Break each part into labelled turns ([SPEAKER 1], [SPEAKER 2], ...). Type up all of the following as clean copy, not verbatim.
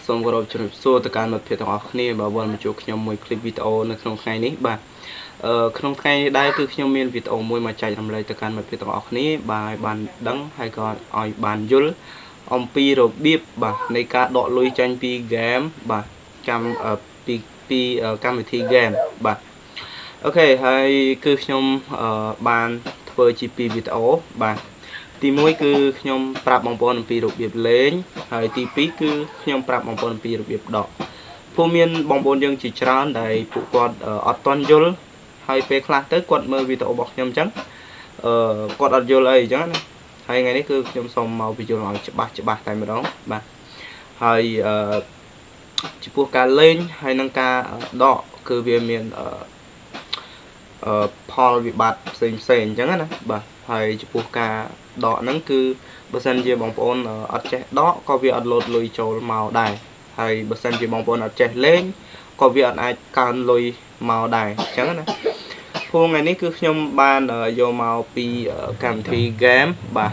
[SPEAKER 1] សូមគោរពជំរាបសួរទៅកាន់មិត្តភ័ក្តិទាំងអស់គ្នាបាទវិលមកជួបខ្ញុំមួយคลิปវីដេអូនៅក្នុងថ្ងៃនេះបាទក្នុងថ្ងៃនេះដែរគឺខ្ញុំមានវីដេអូមួយមកចែករំលែកទៅកាន់មិត្តភ័ក្តិទាំងអស់គ្នាបាទឲ្យបានដឹងហើយក៏ឲ្យបានយល់អំពីរបៀបបាទនៃការដកលុយចេញពីហ្គេមបាទពីកម្មវិធីហ្គេមបាទអូខេហើយគឺខ្ញុំបានធ្វើជា2វីដេអូបាទទី1គឺខ្ញុំប្រាប់បងប្អូនអំពីរបៀបលេងហើយទី2គឺខ្ញុំប្រាប់បងប្អូនអំពីរបៀបដកព្រោះមានបងប្អូនយើងជាច្រើនដែលពួកគាត់អត់ទាន់យល់ហើយពេលខ្លះទៅគាត់មើលវីដេអូរបស់ខ្ញុំអញ្ចឹងគាត់អត់យល់អីអញ្ចឹងណាហើយថ្ងៃនេះគឺខ្ញុំសូមមកបញ្យល់ឲ្យច្បាស់តែម្ដងបាទហើយចំពោះការលេងហើយនឹងការដកគឺវាមានផលវិបត្តិផ្សេងអញ្ចឹងណាបាទហើយចំពោះការដកហ្នឹងគឺបើសិនជាបងប្អូនអត់ចេះដកក៏វាអត់លោតលុយចូលមកដែរហើយបើសិនជាបងប្អូនអត់ចេះលេងក៏វាអត់អាចកើនលុយមកដែរអញ្ចឹងណាព្រោះថ្ងៃនេះគឺខ្ញុំបានយកមកពីកម្មវិធី game បាទ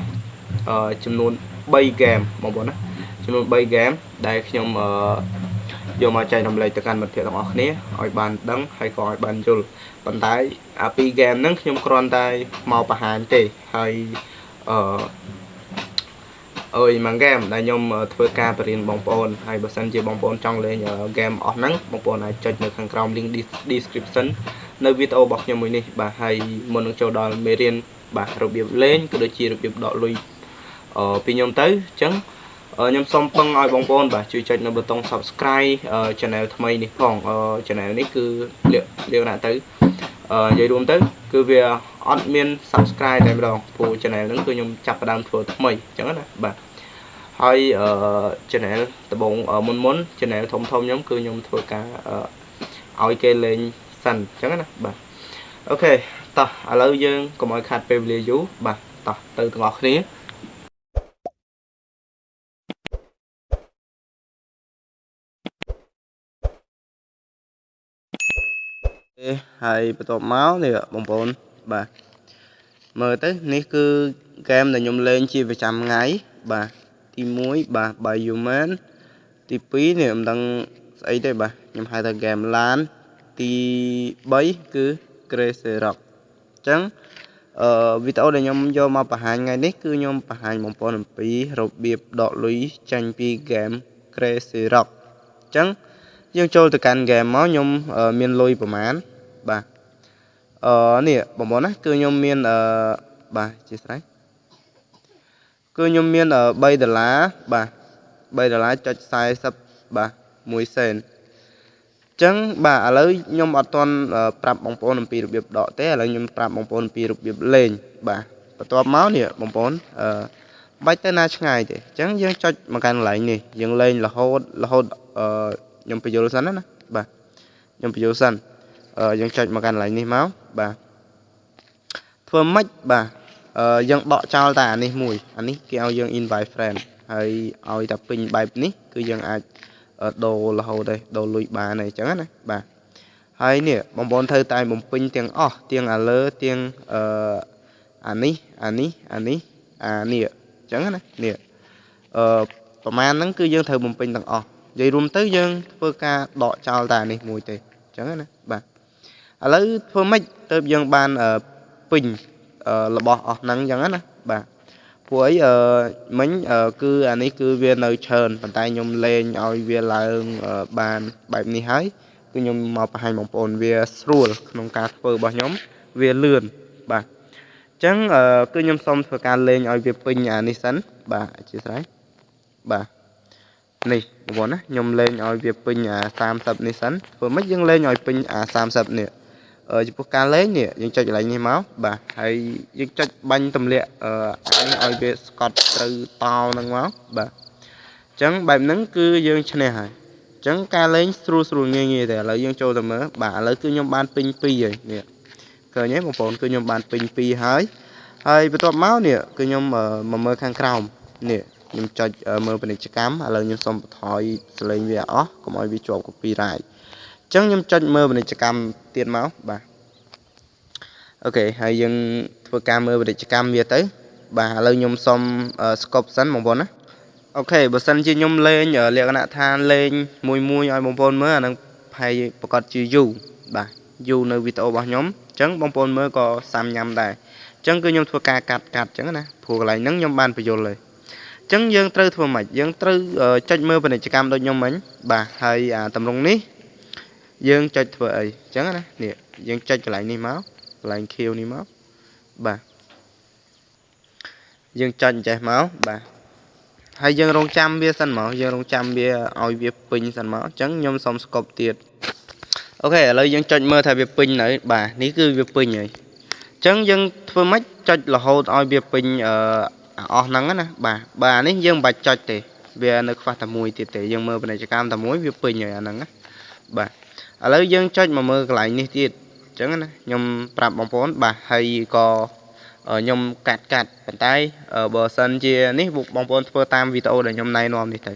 [SPEAKER 1] ចំនួន3 game បងប្អូនណាចំនួន3 game ដែលខ្ញុំយកមកចែករំលែកទៅកាន់មិត្តភ័ក្តិទាំងអស់គ្នាឲ្យបានដឹងហើយក៏ឲ្យបានយល់ប៉ុន្តែអាពី game ហ្នឹងខ្ញុំគ្រាន់តែមកបង្ហាញទេហើយមួយ game ដែលខ្ញុំធ្វើការបរៀនបងប្អូនហើយបើសិនជាបងប្អូនចង់លេង game អស់ហ្នឹងបងប្អូនអាចចុចនៅខាងក្រោម link description នៅវីដេអូរបស់ខ្ញុំមួយនេះបាទហើយមុននឹងចូលដល់មេរៀនបាទរបៀបលេងក៏ដូចជារបៀបដកលុយពីខ្ញុំទៅអញ្ចឹងខ្ញុំសូមពឹងឲ្យបងប្អូនបាទជួយចុចនៅប៊ូតុង subscribe channel ថ្មីនេះផង channel នេះគឺលក្ខណៈទៅនិយាយរួមទៅគឺវាអត់មាន subscribe តែម្ដងព្រោះ channel ហ្នឹងគឺខ្ញុំចាប់ផ្ដើមធ្វើថ្មីអញ្ចឹងណាបាទហើយ channel ដំបូងមុន channel ធំខ្ញុំគឺខ្ញុំធ្វើការឲ្យគេលេងសិនអញ្ចឹងណាបាទអូខេតោះឥឡូវយើងកុំឲ្យខាត់ពេលវេលាយូរបាទតោះទៅទាំងអស់គ្នាហើយបន្ទាប់មកនេះបងប្អូនបាទមើលទៅនេះគឺហ្គេមដែលខ្ញុំលេងជាប្រចាំថ្ងៃបាទទី1បាទ By Human ទី2នេះមិនដឹងស្អីទេបាទខ្ញុំហៅថាហ្គេមឡានទី3គឺ Crazy Rock អញ្ចឹងវីដេអូដែលខ្ញុំយកមកបង្ហាញថ្ងៃនេះគឺខ្ញុំបង្ហាញបងប្អូនអំពីរបៀបដកលុយចេញពីហ្គេម Crazy Rock អញ្ចឹងយើងចូលទៅកាន់ហ្គេមមកខ្ញុំមានលុយប្រហែលបាទនេះបងប្អូនណាគឺខ្ញុំមានបាទជាស្រេចគឺខ្ញុំមាន$3បាទ$3.40បាទ1សេនអញ្ចឹងបាទឥឡូវខ្ញុំអត់ទាន់ប្រាប់បងប្អូនអំពីរបៀបដកទេឥឡូវខ្ញុំប្រាប់បងប្អូនអំពីរបៀបលេងបាទបន្ទាប់មកនេះបងប្អូនបាច់ទៅណាឆ្ងាយទេអញ្ចឹងយើងចុចមកកាន់កន្លែងនេះយើងលេងរហូតខ្ញុំបញ្យល់សិនណាបាទខ្ញុំបញ្យល់សិនយើងចុចមកកាន់កន្លែងនេះមកបាទធ្វើម៉េចបាទយើងដកចោលតែអានេះមួយអានេះគេឲ្យយើង invite friend ហើយឲ្យតែពេញបែបនេះគឺយើងអាចដូររហូតទេដូរលុយបានអីចឹងណាបាទហើយនេះបងប្អូនត្រូវតែបំពេញទាំងអស់ទាំងអាលើទាំងអានេះអញ្ចឹងណានេះប្រហែលហ្នឹងគឺយើងត្រូវបំពេញទាំងអស់និយាយរួមទៅយើងធ្វើការដកចោលតែអានេះមួយទេអញ្ចឹងណាបាទឥឡូវធ្វើម៉េចទៅយើងបានពេញរបស់អស់ហ្នឹងអញ្ចឹងណាបាទព្រោះអីមិញគឺអានេះគឺវានៅច្រើនប៉ុន្តែខ្ញុំលេងឲ្យវាឡើងបានបែបនេះហើយគឺខ្ញុំមកបង្ហាញបងប្អូនវាស្រួលក្នុងការធ្វើរបស់ខ្ញុំវាលឿនបាទអញ្ចឹងគឺខ្ញុំសូមធ្វើការលេងឲ្យវាពេញអានេះសិនបាទអធិស្ឋានបាទនេះបងប្អូនណាខ្ញុំលេងឲ្យវាពេញអា30នេះសិនធ្វើម៉េចយើងលេងឲ្យពេញអា30នេះចំពោះការលេងនេះយើងចុចកន្លែងនេះមកបាទហើយយើងចុចបាញ់ទម្លាក់អានេះឲ្យវាស្កត់ត្រូវតោហ្នឹងមកបាទអញ្ចឹងបែបហ្នឹងគឺយើងឈ្នះហើយអញ្ចឹងការលេងស្រួលងាយទេឥឡូវយើងចូលទៅមើលបាទឥឡូវគឺខ្ញុំបានពេញ2ហើយនេះឃើញទេបងប្អូនគឺខ្ញុំបានពេញ2ហើយបន្ទាប់មកនេះគឺខ្ញុំមកមើលខាងក្រោមនេះខ្ញុំចុចមើលពាណិជ្ជកម្មឥឡូវខ្ញុំសូមបន្ថយសលេងវាអស់កុំឲ្យវាជាប់ copyright អញ្ចឹងខ្ញុំចុចមើលពាណិជ្ជកម្មទៀតមកបាទអូខេហើយយើងធ្វើការមើលពាណិជ្ជកម្មវាទៅបាទឥឡូវខ្ញុំសុំ scope សិនបងប្អូនណា ok bữa sân chia nhôm lên ở liệt nạ than lên mùi mùi ai bông bồn mới năng hay bọc cọt chia dù bà dù nơi video bảo nhóm chẳng bông bồn mới có xăm nhầm đây chẳng cứ nhôm thua ca cắt cắt chẳng nè phù lại nắng nhôm ban phải vô lời chẳng dân trừ thua mạch dân trừ trách mơ bên này chỉ cam đôi nhôm mấy bà hay tầm rong ní dân trách thua ấy chẳng nè nè dân trách lại ní máu lại kêu ní máu bà dân trách chạy máu bà hay dân rong chăm bia sân máu dân rong chăm bia oi bia pin sân máu chẳng nhôm xong scope tiệt ok lời dân trách mơ thay bia pin nữa bà ní cứ bia pin vậy chẳng dân thua mấy trách là hô oi bia pin nắng á bà ní dân bạch trách thì bia nước pha tầm mùi thì dân mơ bên này chỉ cam tầm muối bia pin vậy nắng á bà lời dân trách mà mơ lại ní tiệt chẳng á nhôm prap bóng phốn bà hay có nhôm cắt cắt bàn tay ở bờ sân chia ní buộc bóng phốn thua tam video để nhôm này nôm đi thầy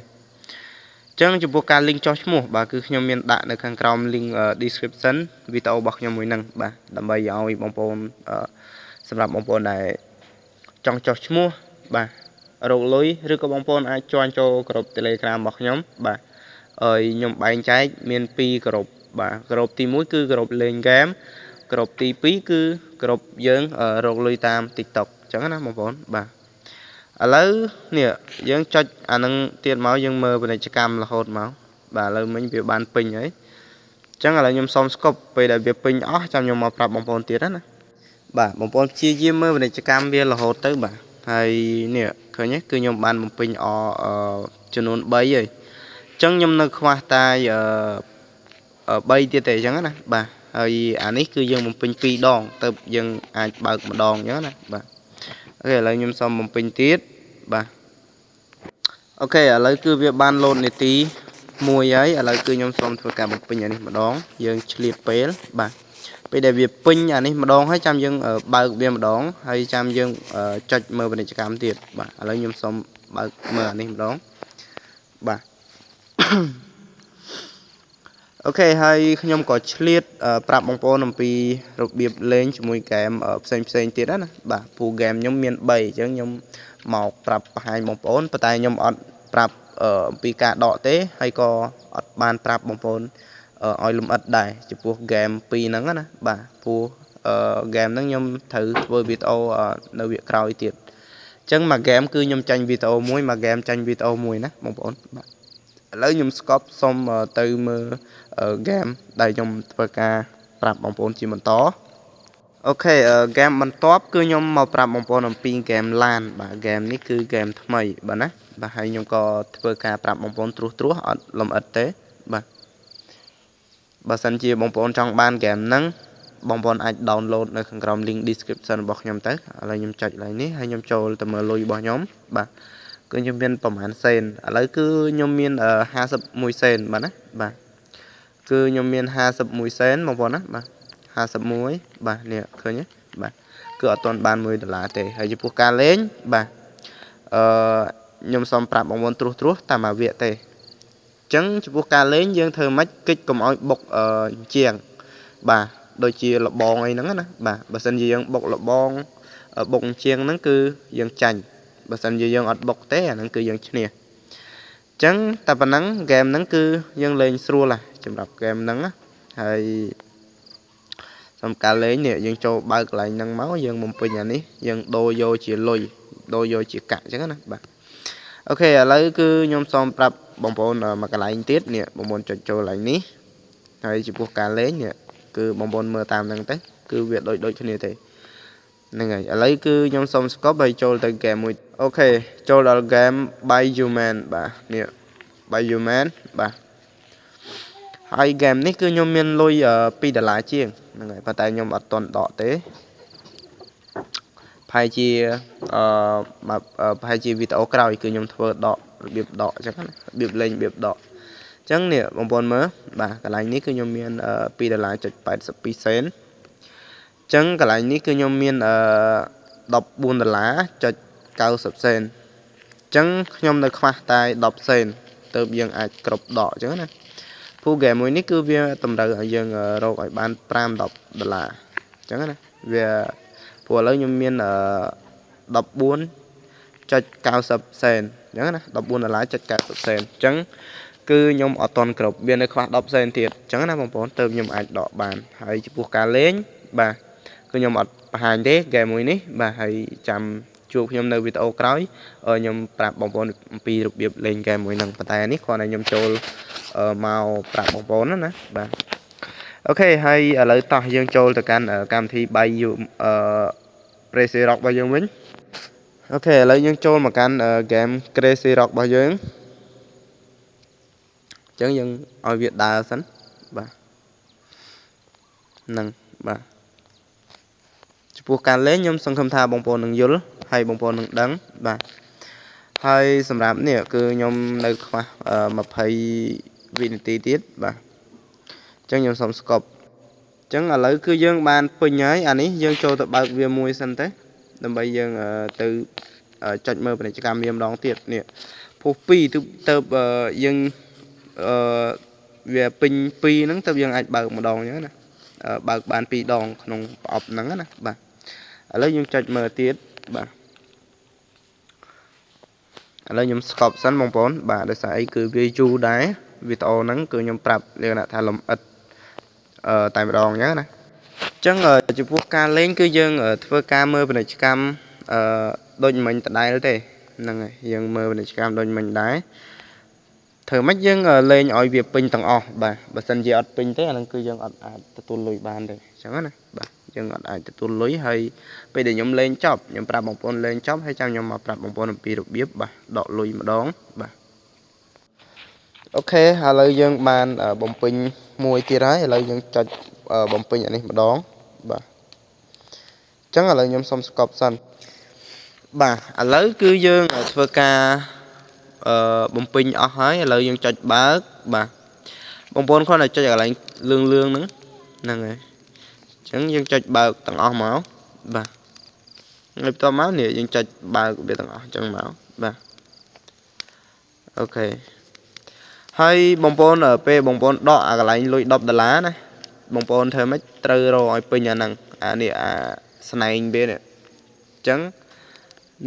[SPEAKER 1] chẳng chụp ca link cho mua bà cứ nhôm miền đạn ở khang crom link description video bọc nhôm mùi năng bà đầm bây giờ bóng phốn sầm lập bóng phốn này trong cho mua bà rồi lối rư có bóng phone ai cho group telegram bọc nhóm bà ơi nhóm bạn trái miền pi group bà group thì mỗi cứ group lên game group thì phí cứ group dân ở rồi lối tam tiktok chẳng hạn bóng phone bà lấy nè dân cho năng tiền máu dân mơ bên này chỉ cam là hột máu bà lấy mình việc ban pin ấy chẳng là nhóm xong scope về đại việc pin trong nhóm mà bóng phone tiền đó nè bà bóng phone chia mơ bên này chỉ cam bia là hột tới bà hay nè khởi nhé cứ nhom ban một pin cho nó bay rồi chẳng nhom nó khoa tay ở bay tiệt tệ chẳng nè bà hay ấy cứ dân một pin phi đòn tập dân ai bật một đòn nhớ nè bà ok lại nhom xong một pin tiết bà ok ở lấy cứ việc ban lộn này tí mùi ấy ở lấy cứ nhom xong thôi cả một pin này mà đón dân liệt pé bà bây giờ việc pin này mà đón hay trăm dân ở bờ biển mà đón hay trăm dân cho mơ bên này chỉ cảm tiệt bà lấy nhôm xong bờ mơ này mà đón bà ok hay nhôm có liệt prap bóng pô nằm pi rục biệp lên cho mùi kèm ở xem tiệt đó nè bà phụ game nhôm miền bảy chứ nhôm màu prap hai bóng pô bắt tay nhôm ọt prap ở pi cả đỏ tế hay có ọt ban prap bóng pô oi lùm ớt đài chụp buộc game pi nắng á bà phu game nắng nhom thử với video nơi việc cào tiệt chẳng mà game cứ nhom tranh video muối mà game tranh video muối nè một bốn lấy nhom scope xong từ mơ game đây nhom ca prap bóng bốn chỉ mình to ok game mình top cứ nhom màu prap bóng bốn làm pin game lan bà game ní cứ game thay bà nè bà hay nhom có ca prap bóng bốn trú làm ớt tế bà bà sân chia bóng bóng trong ban game nắng bóng bóng ai download ở khăn gồm link description bọc nhóm tới là nhóm chạy lại ní hay nhóm trôi tầm lôi bỏ nhóm bà cứ nhóm viên tổng hàn sen lấy cứ nhóm viên ở 20 mùi sen bà nè bà cứ nhóm viên 20 mùi sen bóng bóng á bà 20 mùi bà nè khơi nhé bà cứ ở toàn ban 10 đợt lá tệ hay chụp ca lên bà nhóm xong prap bóng bóng truốt ta mà viện tệ chẳng chụp ca lên dương thơ mách kích cùng oi bọc chiềng bà đôi chia là bòn ấy nắng bà sân dương bọc là bon bọc chiêng nắng cứ dương chành bà sân dương ọt bọc té nắng cứ dương nè chẳng ta bà nắng game nắng cứ dương lên xua là chụp đọc game nắng hay xong ca lấy nè dương cho ba lại nắng máu dương một pin nhà ní dương đôi vô chỉ lùi đôi vô chỉ cạn chẳng bà ok lấy cứ nhôm xong prap bóng bóng mà cái lại tiết nè bóng bóng cho lại ní hay chỉ buộc cả lấy nè cứ bóng bóng mơ tam năng tới cứ việc đội cho nè thì nên ngày lấy cứ nhôm xong có bay cho tới game mùi ok cho là game by human bà nè by human bà hai game ní cứ nhôm miên lôi pi đà lá chiêng nên ngày và tại nhôm ở toàn đỏ tế hai chia mà hai chia video cao cứ nhôm thua đỏ biệp đỏ chắc biệp lên biệp đỏ chẳng nè bóng bóng mơ bà cái này ní cứ nhôm miên pi đà lá chật 80% chẳng cái này ní cứ nhôm miên đọc buôn đà lá chật 90% chẳng nhôm được khoa tay đọc sen từ dân ai cột đỏ chứ nè phu game mới ní cứ về tầm đầu ở dân rồi ở ban pram đọc đà lá chẳng nè về phù lấy nhôm miên đọc buôn 14.90 សេនអញ្ចឹងណា$14.90 សេនអញ្ចឹងគឺខ្ញុំអត់តន់គ្រប់វានៅខ្វះ10សេនទៀតអញ្ចឹងណាបងប្អូនទៅខ្ញុំអាចដកបានហើយចំពោះការលេងបាទគឺខ្ញុំអត់បង្ហាញទេហ្គេមមួយនេះបាទហើយចាំជួបខ្ញុំនៅវីដេអូក្រោយខ្ញុំប្រាប់បងប្អូនអំពីរបៀបលេងហ្គេមមួយហ្នឹងប៉ុន្តែនេះគ្រាន់តែខ្ញុំចូលមកប្រាប់បងប្អូនណាបាទអូខេហើយឥឡូវតោះយើងចូលទៅកាន់កម្មវិធីបាយCrazy Rock របស់យើងវិញអូខេឥឡូវយើងចូលមកកាន់ហ្គេម Crazy Rock របស់យើងអញ្ចឹងយើងឲ្យវាដើរសិនបាទហ្នឹងបាទចំពោះការលេងខ្ញុំសង្ឃឹមថាបងប្អូននឹងយល់ហើយបងប្អូននឹងដឹងបាទហើយសម្រាប់នេះគឺខ្ញុំនៅខ្វះ20វិនាទីទៀតបាទអញ្ចឹងខ្ញុំសុំស្កប់អញ្ចឹងឥឡូវគឺយើងបានពេញហើយអានេះយើងចូលទៅបើកវាមួយសិនទៅដើម្បីយើងទៅចុចមើលពាណិជ្ជកម្មវាម្ដងទៀតនេះពុះ2ទៅយើងវាពេញ2ហ្នឹងទៅយើងអាចបើកម្ដងអញ្ចឹងណាបើកបាន2ដងក្នុងប្រអប់ហ្នឹងណាបាទឥឡូវយើងចុចមើលទៀតបាទឥឡូវខ្ញុំស្កប់សិនបងប្អូនបាទដោយសារអីគឺវាយូរដែរវីដេអូហ្នឹងគឺខ្ញុំប្រាប់លក្ខណៈថាលំអិតតែម្ដងអញ្ចឹងណាអញ្ចឹងចំពោះការលេងគឺយើងធ្វើការមើលពាណិជ្ជកម្មដូចមិញដដែលទេហ្នឹងហើយយើងមើលពាណិជ្ជកម្មដូចមិញដែរធ្វើម៉េចយើងលេងឲ្យវាពេញទាំងអស់បាទបើសិនជាអត់ពេញទេអាហ្នឹងគឺយើងអត់អាចទទួលលុយបានទេអញ្ចឹងណាបាទយើងអត់អាចទទួលលុយហើយពេលដែលខ្ញុំលេងចប់ខ្ញុំប្រាប់បងប្អូនលេងចប់ហើយចាំខ្ញុំមកប្រាប់បងប្អូនអំពីរបៀបបាទដកលុយម្ដងបាទអូខេឥឡូវយើងបានបំពេញមួយទៀតហើយឥឡូវយើងចុចបំពេញអានេះម្ដងបាទអញ្ចឹងឥឡូវខ្ញុំសុំស្កប់សិនបាទឥឡូវគឺយើងធ្វើការបំពេញអស់ហើយឥឡូវយើងចុចបើកបាទបងប្អូនគ្រាន់តែចុចកន្លែងលឿងហ្នឹងហើយអញ្ចឹងយើងចុចបើកទាំងអស់មកបាទហើយបន្ទាប់មកនេះយើងចុចបើកវាទាំងអស់អញ្ចឹងមកបាទអូខេហើយបងប្អូនពេលបងប្អូនដកអាកន្លែងលុយ$10ណាបងប្អូនធ្វើម៉េចត្រូវរកឲ្យពេញអាហ្នឹងអានេះអាស្នែងវានេះអញ្ចឹង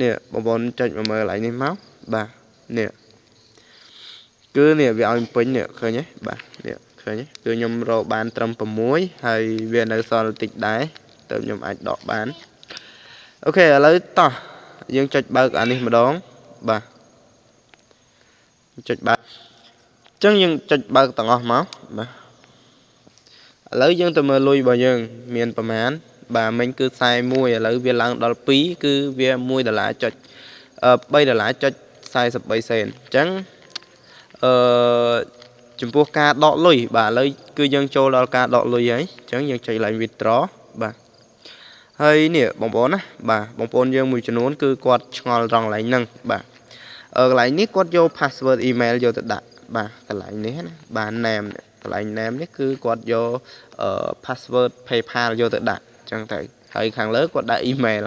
[SPEAKER 1] នេះបងប្អូនចុចមកមើលកន្លែងនេះមកបាទនេះគឺនេះវាឲ្យពេញនេះឃើញទេបាទនេះឃើញទេគឺខ្ញុំរកបានត្រឹម6ហើយវានៅសល់តិចដែរតើខ្ញុំអាចដកបានអូខេឥឡូវតោះយើងចុចបើកអានេះម្ដងបាទចុចបើកអញ្ចឹងយើងចុចបើកទាំងអស់មកបាទឥឡូវយើងទៅមើលលុយរបស់យើងមានប្រមាណបាទមិញគឺ41ឥឡូវវាឡើងដល់2គឺវា$1.3.43សេនអញ្ចឹងចំពោះការដកលុយបាទឥឡូវគឺយើងចូលដល់ការដកលុយហើយអញ្ចឹងយើងចុចឡើង withdraw បាទហើយនេះបងប្អូនណាបាទបងប្អូនយើងមួយចំនួនគឺគាត់ឆ្ងល់ត្រង់កន្លែងហ្នឹងបាទកន្លែងនេះគាត់យក password email យកទៅដាក់បាទកន្លែងនេះណាបាទ name កន្លែង name នេះគឺគាត់យកpassword PayPal យកទៅដាក់អញ្ចឹងទៅហើយខាងលើគាត់ដាក់ email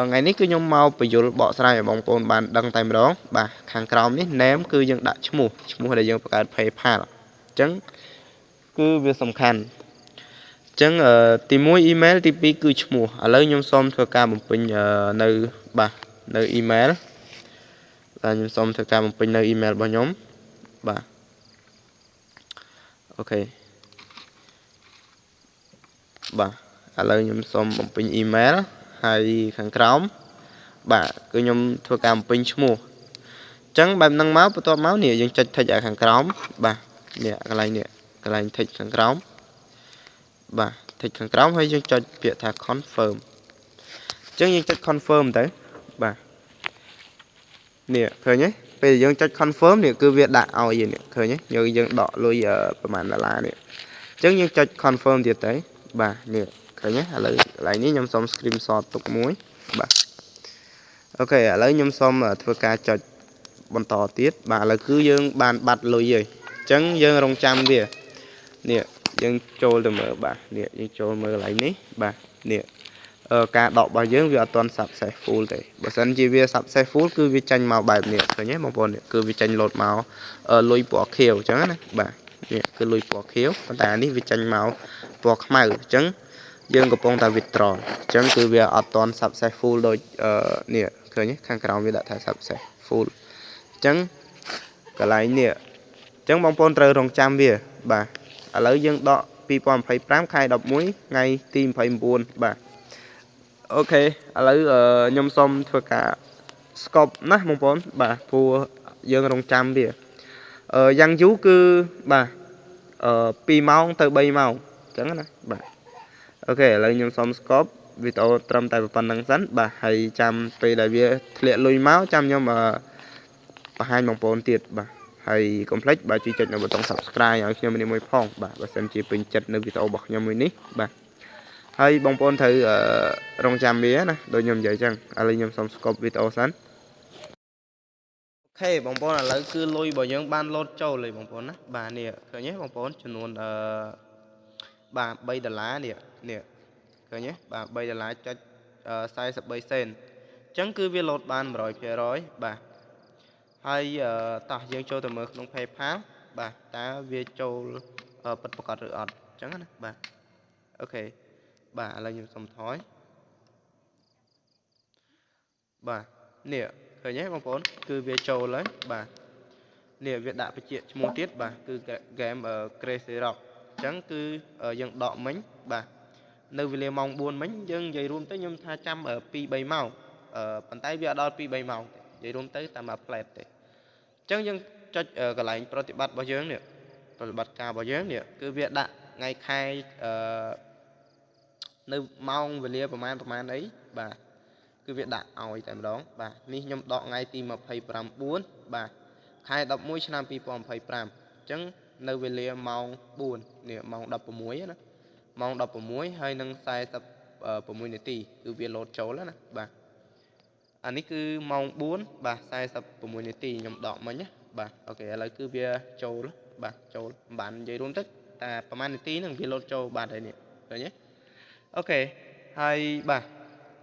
[SPEAKER 1] ថ្ងៃនេះគឺខ្ញុំមកបញ្យល់បកស្រាយឲ្យបងប្អូនបានដឹងតែម្ដងបាទខាងក្រោមនេះ name គឺយើងដាក់ឈ្មោះដែលយើងបង្កើត PayPal អញ្ចឹងគឺវាសំខាន់អញ្ចឹងទី1 email ទី2គឺឈ្មោះឥឡូវខ្ញុំសូមធ្វើការបំពេញនៅបាទនៅ email បាទខ្ញុំសូមធ្វើការបំពេញនៅ email របស់ខ្ញុំបាទអូខេបាទឥឡូវខ្ញុំសូមបំពេញ email ហើយខាងក្រោមបាទគឺខ្ញុំធ្វើការបំពេញឈ្មោះអញ្ចឹងបែបហ្នឹងមកបន្ទាប់មកនេះយើងចុច tick ខាងក្រោមបាទនេះកន្លែងនេះកន្លែង tick ខាងក្រោមបាទ tick ខាងក្រោមហើយយើងចុចពាក្យថា confirm អញ្ចឹងយើងចុច confirm ទៅបាទនេះឃើញទេពេលយើងចុច confirm នេះគឺវាដាក់ឲ្យនេះឃើញទេយើងដកលុយប្រហែល$នេះអញ្ចឹងយើងចុច confirm ទៀតទៅបាទនេះឃើញទេឥឡូវកន្លែងនេះខ្ញុំសូម screenshot ទុកមួយបាទអូខេឥឡូវខ្ញុំសូមធ្វើការចុចបន្តទៀតបាទឥឡូវគឺយើងបានបាត់លុយហើយអញ្ចឹងយើងរងចាំវានេះយើងចូលទៅមើលបាទនេះយើងចូលមើលកន្លែងនេះបាទនេះការដករបស់យើងវាអត់ទាន់ successful ទេបើសិនជាវា successful គឺវាចាញ់មកបែបនេះឃើញទេបងប្អូនគឺវាចាញ់លោតមកលុយពណ៌ខៀវអញ្ចឹងណាបាទនេះគឺលុយពណ៌ខៀវប៉ុន្តែអានេះវាចាញ់មកពណ៌ខ្មៅអញ្ចឹងយើងកំពុងតែ withdraw អញ្ចឹងគឺវាអត់ទាន់ successful ដូចនេះ ឃើញទេខាងក្រោមវាដាក់ថា subset full អញ្ចឹងកន្លែងនេះអញ្ចឹងបងប្អូនត្រូវរងចាំវាបាទឥឡូវយើងដក2025ខែ11ថ្ងៃទី29បាទអូខេឥឡូវខ្ញុំសូមធ្វើការ scope ណាបងប្អូនបាទព្រោះយើងរងចាំវាយ៉ាងយូរគឺបាទ2ម៉ោងទៅ3ម៉ោងអញ្ចឹងណាបាទអូខេឥឡូវខ្ញុំសូម scope វីដេអូត្រឹមតែប៉ុណ្្នឹងសិនបាទហើយចាំពេលដែលវាធ្លាក់លុយមកចាំខ្ញុំបង្ហាញបងប្អូនទៀតបាទហើយកុំភ្លេចបាទជួយចុចនៅប៊ូតុង Subscribe ឲ្យខ្ញុំនេះមួយផងបាទបើសិនជាពេញចិត្តនៅវីដេអូរបស់ខ្ញុំមួយនេះបាទហើយបងប្អូនត្រូវរងចាំវាណាដូចខ្ញុំនិយាយចឹងឥឡូវខ្ញុំសូម scope វីដេអូសិនអូខេបងប្អូនឥឡូវគឺលុយរបស់យើងបានលោតចូលហើយបងប្អូនណាបាទនេះឃើញទេបងប្អូនចំនួនបាទ$3នេះឃើញទេបាទ$3.43សេនអញ្ចឹងគឺវាលោតបាន 100% បាទហើយតោះយើងចូលទៅមើលក្នុង PayPal បាទតើវាចូលពិតប្រាកដឬអត់អញ្ចឹងណាបាទអូខេបាទឥឡូវខ្ញុំសុំថយបាទនេះឃើញទេបងប្អូនគឺវាចូលហើយបាទនេះវាដាក់បញ្ជាក់ឈ្មោះទៀតបាទគឺ game Crazy Rock អញ្ចឹងគឺយើងដកមិញបាទនៅវេលាម៉ោង4មិញយើងនិយាយរួមទៅខ្ញុំថាចាំ2-3ម៉ោងប៉ុន្តែវាអត់ដល់2-3ម៉ោងទេនិយាយរួមទៅតាមមួយផ្លែតទេអញ្ចឹងយើងចុចកន្លែងប្រតិបត្តិរបស់យើងនេះប្រតិបត្តិការរបស់យើងនេះគឺវាដាក់ថ្ងៃខែនៅម៉ោងវេលាប្រហែលអីបាទគឺវាដាក់ឲ្យតែម្ដងបាទនេះខ្ញុំដកថ្ងៃទី29បាទខែ11ឆ្នាំ2025អញ្ចឹងនៅវេលាម៉ោង4នេះម៉ោង16ណាម៉ោង16ហើយនឹង46នាទីគឺវាលោតចូលណាបាទអានេះគឺម៉ោង4បាទ46នាទីខ្ញុំដកមិញណាបាទអូខេឥឡូវគឺវាចូលបាទចូលមិនបាននិយាយរួមទៅតែប្រហែលនាទីហ្នឹងវាលោតចូលបាទហើយនេះឃើញទេអូខេហើយបាទ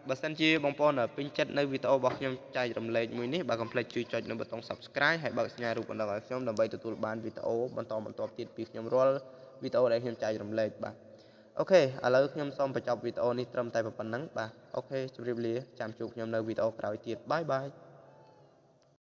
[SPEAKER 1] បើសិនជាបងប្អូនពេញចិត្តនៅវីដេអូរបស់ខ្ញុំចែករំលែកមួយនេះបាទកុំភ្លេចជួយចុចនៅប៊ូតុង Subscribe ហើយបើកសញ្ញារូបបណ្ដឹងឲ្យខ្ញុំដើម្បីទទួលបានវីដេអូបន្តទៀតពីខ្ញុំរាល់វីដេអូដែលខ្ញុំចែករំលែកបាទអូខេឥឡូវខ្ញុំសូមបញ្ចប់វីដេអូនេះត្រឹមតែប៉ុណ្្នឹងបាទអូខេជម្រាបលាចាំជួបខ្ញុំនៅវីដេអូក្រោយទៀតបាយបាយ